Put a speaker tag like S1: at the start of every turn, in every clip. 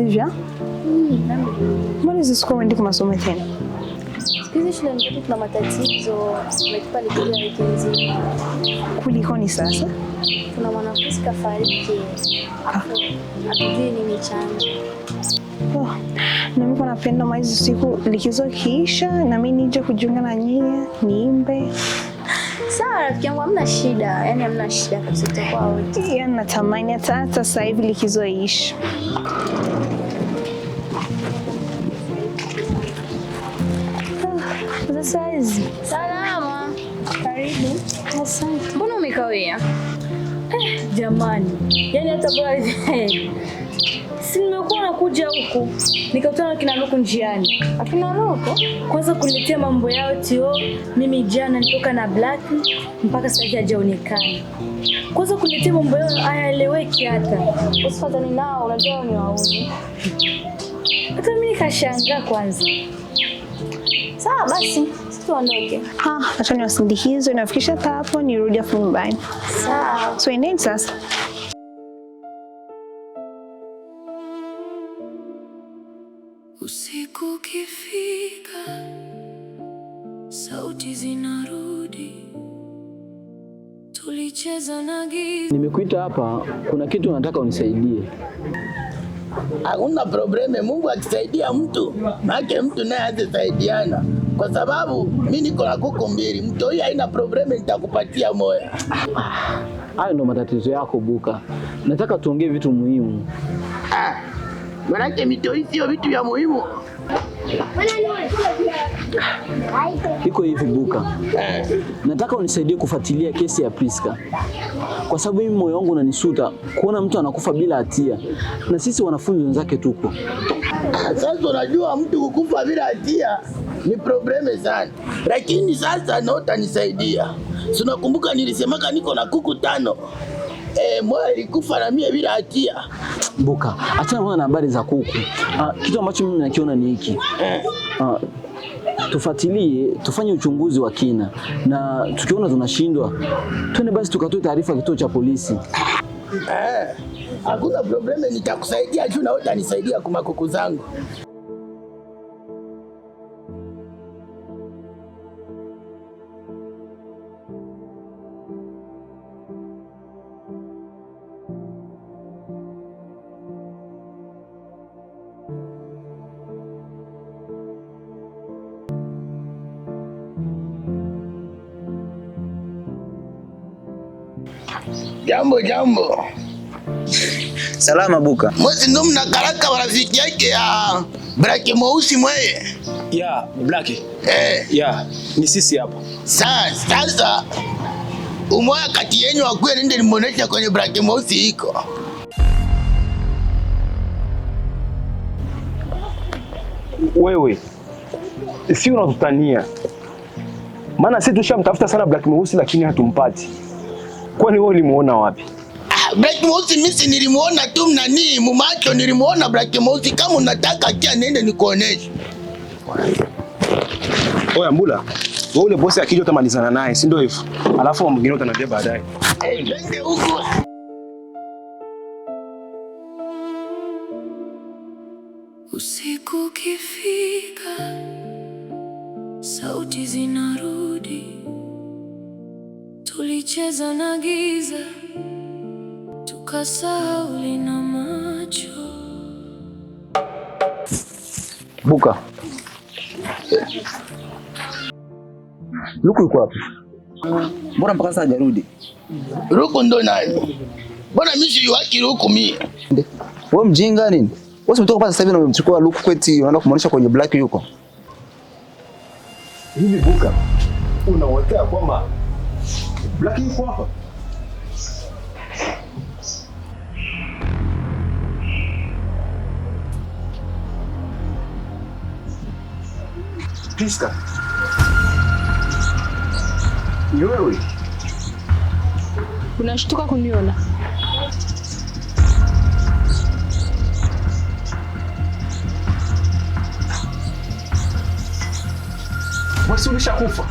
S1: Livia? Mbona hizo siku umendi kwa masomo tena?
S2: Sikizi shule ndio tuna matatizo, tumetupa likizo ya wiki nzima.
S1: Kulikoni sasa?
S2: Kuna mwanafunzi kafariki. Hatujui nini chanzo.
S1: Na mimi napenda maizi siku likizo kiisha na mimi nije kujiunga na nyie niimbe.
S2: Sawa rafiki yangu, hamna shida. Yaani hamna shida kabisa, tutakuwa wote.
S1: Yaani natamani hata sasa hivi likizo iishe.
S2: Sasa hizi. Salama. Karibu.
S1: Asante.
S2: Mbona umekawia? Jamani. Yaani hata bora si nimekuwa nakuja huku nikakutana na kina Luku njiani. Akina Luku kwanza kuniletea mambo yao tio. Mimi jana nitoka na Black mpaka sasa hajaonekana. Kwanza kuniletea mambo yao hayaeleweki hata. Usifuatane nao, unajua ni wauni. Hata mimi nikashangaa kwanza. Sawa basi, tuondoke.
S1: Acha niwasindikize nafikisha hapo nirudi afu nyumbani.
S2: Sawa.
S1: So nini sasa?
S3: Usiku ukifika, sauti zinarudi, tulicheza na giza.
S4: Nimekuita hapa, kuna kitu nataka unisaidie.
S5: Hakuna probleme, Mungu akisaidia mtu, maana mtu naye atasaidiana. Kwa sababu mimi niko na kuku mbili, mtu huyu haina probleme, nitakupatia moya.
S4: Hayo ndo matatizo yako Buka. Nataka tuongee vitu muhimu.
S5: Manake mito hii sio vitu vya muhimu.
S4: Iko hivi Buka. Nataka unisaidie kufuatilia kesi ya Priska. Kwa sababu mimi moyo wangu unanisuta kuona mtu anakufa bila hatia. Na sisi wanafunzi wenzake tuko.
S5: Sasa unajua mtu kukufa bila hatia ni probleme sana. Lakini sasa naota nisaidia. Si unakumbuka nilisemaka niko na kuku 5. Moja ilikufa na mie bila hatia.
S4: Buka, achana na habari za kuku. Kitu ambacho mimi nakiona ni hiki. Tufuatilie, tufanye uchunguzi wa kina, na tukiona tunashindwa, twende basi tukatoe taarifa kituo cha polisi.
S5: Hakuna probleme, nitakusaidia juu na utanisaidia kwa makuku zangu. Jambo.
S6: Salama Buka.
S5: Mwezi ndo mnakaraka rafiki yake ya Black mweusi mweye.
S6: Ya Black. Ya ni sisi hapa.
S5: Sasa umoja kati yenu akuye nende nimuonesha kwenye Black mweusi iko.
S6: Wewe si unatutania. Maana sisi tushamtafuta sana Black mweusi lakini hatumpati. Kwani wewe ulimuona wapi?
S5: Black mweusi mimi nilimuona tu mnani mumacho, nilimuona Black mweusi. Kama unataka kia nende nikuoneshe.
S6: Oya Mbula, wewe ule bosi akija utamalizana naye, si ndio hivyo? Alafu mwingine utaniambia baadaye.
S5: Twende huko.
S3: Usiku ukifika, sauti zinarudi, tulicheza na giza, tukasahau lina macho.
S6: Buka. Luku yuko wapi?
S7: Mbona mpaka sasa hajarudi?
S5: Luku ndo nani? Mbona mimi si waki Luku mimi?
S7: Wewe mjinga nini? Wewe umetoka pale sasa hivi na umemchukua Luku kweti unaenda kumuonesha kwenye Black yuko.
S6: Hivi Buka, unaotea kwamba Black yuko hapa? Priska. Ni wewe?
S1: Unashtuka kuniona?
S6: Wewe ulishakufa.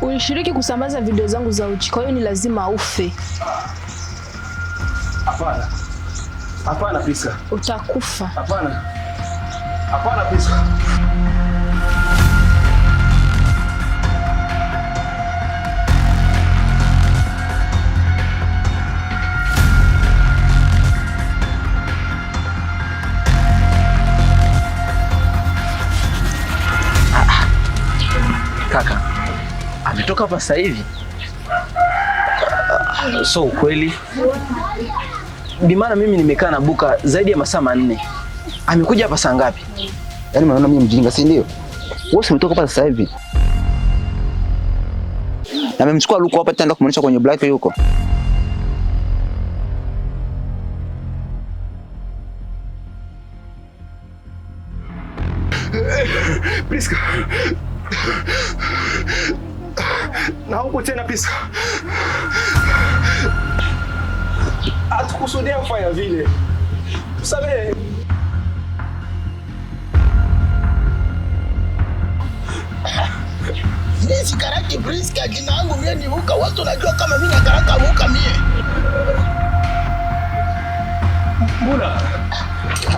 S1: Ulishiriki kusambaza video zangu za uchi, kwa hiyo ni lazima ufe.
S6: Hapana. Hapana Priska.
S1: Utakufa.
S6: Hapana. Hapana Priska.
S4: Kaka, ametoka hapa sasa hivi? So ukweli Bimana, mimi nimekaa na Buka zaidi ya masaa 4. Amekuja hapa saa ngapi?
S7: Yaani unaona mimi mjinga, si ndio? Wewe umetoka hapa sasa hivi. Na amemchukua Luku hapa tena kumwonyesha kwenye black yuko.
S6: Priska. Na huko tena Priska. Hatukusudia kufanya vile. Tusamehe.
S5: Mimi sikaraki Priska, jina langu mimi ni Buka. Watu wanajua kama mimi nakaraka Buka mie.
S6: Bula.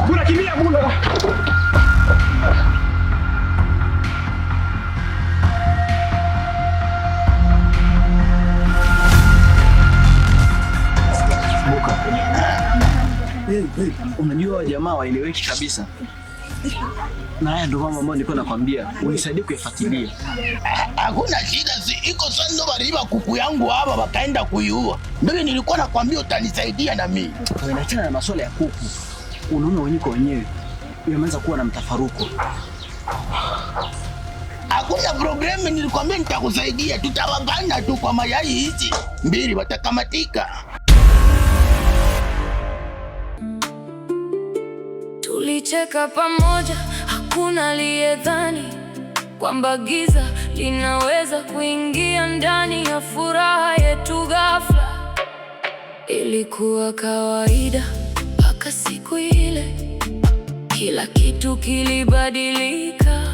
S6: Bula kimbia Bula.
S4: Unajua jamaa waeleweki kabisa. Na haya ndio mambo ambayo nilikuwa nakwambia unisaidie kuyafuatilia.
S5: Hakuna shida, iko sana ndo baliba kuku yangu hapa wakaenda kuiua. Ndio nilikuwa nakwambia utanisaidia na mimi.
S4: Unaachana na masuala ya kuku. Unaona wenyewe kwa wenyewe. Umeanza kuwa na mtafaruko.
S5: Hakuna problemu, nilikwambia nitakusaidia. Tutawagana tu kwa mayai hizi mbili watakamatika.
S3: Tulicheka pamoja, hakuna aliyedhani kwamba giza linaweza kuingia ndani ya furaha yetu ghafla. Ilikuwa kawaida mpaka siku ile kila kitu kilibadilika.